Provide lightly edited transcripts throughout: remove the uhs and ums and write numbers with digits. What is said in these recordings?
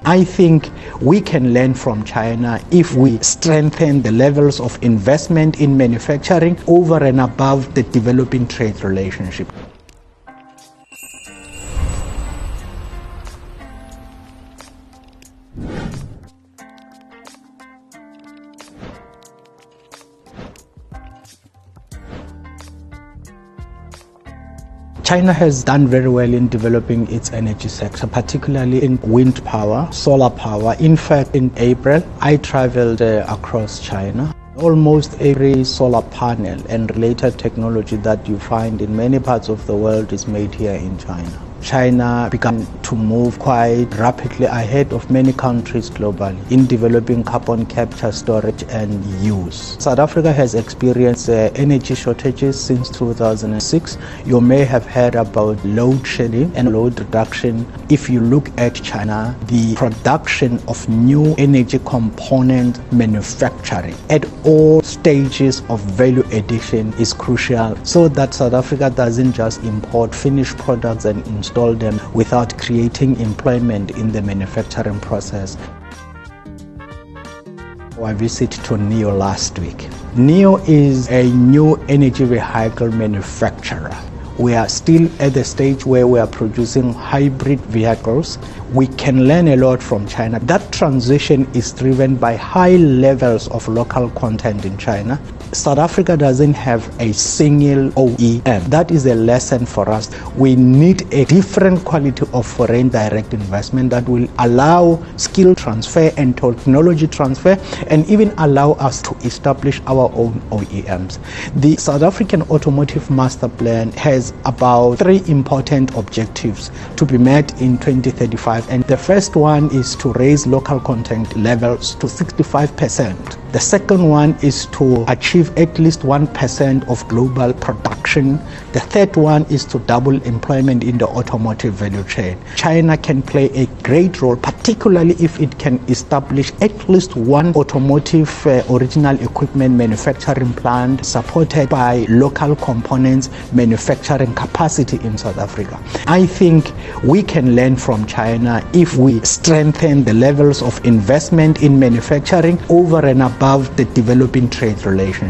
I think we can learn from China if we strengthen the levels of investment in manufacturing over and above the developing trade relationship. China has done very well in developing its energy sector, particularly in wind power, solar power. In fact, in April, I traveled across China. Almost every solar panel and related technology that you find in many parts of the world is made here in China. China began to move quite rapidly ahead of many countries globally in developing carbon capture, storage and use. South Africa has experienced energy shortages since 2006. You may have heard about load shedding and load reduction. If you look at China, the production of new energy component manufacturing at all stages of value addition is crucial, so that South Africa doesn't just import finished products and install them without creating employment in the manufacturing process. I visited to NIO last week. NIO is a new energy vehicle manufacturer. We are still at the stage where we are producing hybrid vehicles. We can learn a lot from China. That transition is driven by high levels of local content in China. South Africa doesn't have a single OEM. That is a lesson for us. We need a different quality of foreign direct investment that will allow skill transfer and technology transfer, and even allow us to establish our own OEMs. The South African Automotive Master Plan has about 3 important objectives to be met in 2035, and the first one is to raise local content levels to 65%. The second one is to achieve at least 1% of global production. The third one is to double employment in the automotive value chain. China can play a great role, particularly if it can establish at least one automotive original equipment manufacturing plant supported by local components manufacturing capacity in South Africa. I think we can learn from China if we strengthen the levels of investment in manufacturing over and above the developing trade relationship.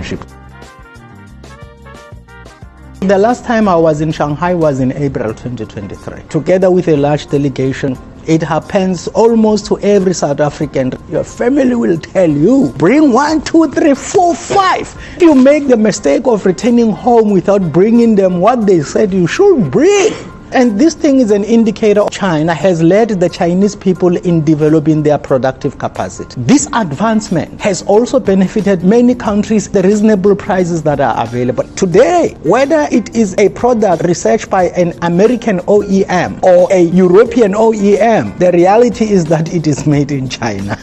The last time I was in Shanghai was in April 2023, together with a large delegation. It happens almost to every South African. Your family will tell you, bring 1, 2, 3, 4, 5. If you make the mistake of returning home without bringing them what they said you should bring. And this thing is an indicator China has led the Chinese people in developing their productive capacity. This advancement has also benefited many countries, the reasonable prices that are available. Today, whether it is a product researched by an American OEM or a European OEM, the reality is that it is made in China.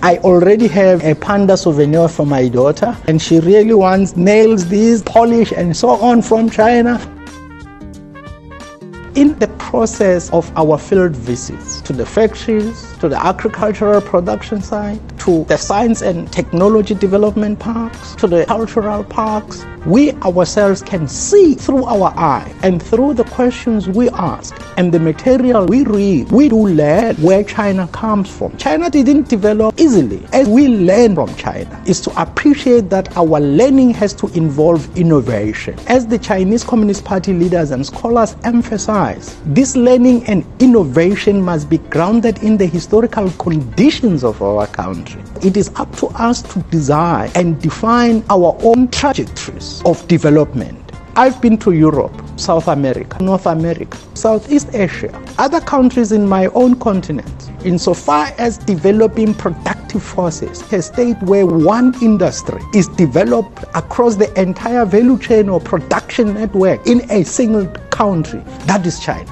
I already have a panda souvenir for my daughter, and she really wants nails, these, polish and so on from China. In the process of our field visits to the factories, to the agricultural production site, to the science and technology development parks, to the cultural parks, we ourselves can see through our eye and through the questions we ask and the material we read, we do learn where China comes from. China didn't develop easily. As we learn from China, is to appreciate that our learning has to involve innovation. As the Chinese Communist Party leaders and scholars emphasize, this learning and innovation must be grounded in the historical conditions of our country. It is up to us to design and define our own trajectories of development. I've been to Europe, South America, North America, Southeast Asia, other countries in my own continent. Insofar as developing productive forces, a state where one industry is developed across the entire value chain or production network in a single country, that is China.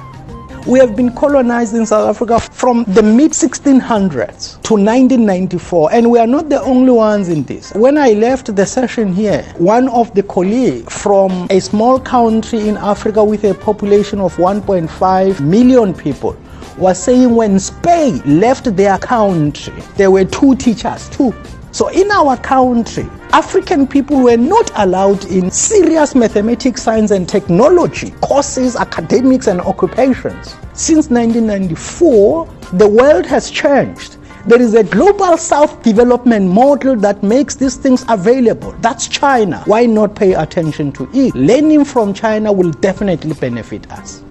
We have been colonized in South Africa from the mid-1600s to 1994, and we are not the only ones in this. When I left the session here, one of the colleagues from a small country in Africa with a population of 1.5 million people was saying when Spain left their country, there were 2 teachers, 2. So in our country, African people were not allowed in serious mathematics, science and technology courses, academics and occupations. Since 1994, the world has changed. There is a global South development model that makes these things available. That's China. Why not pay attention to it? Learning from China will definitely benefit us.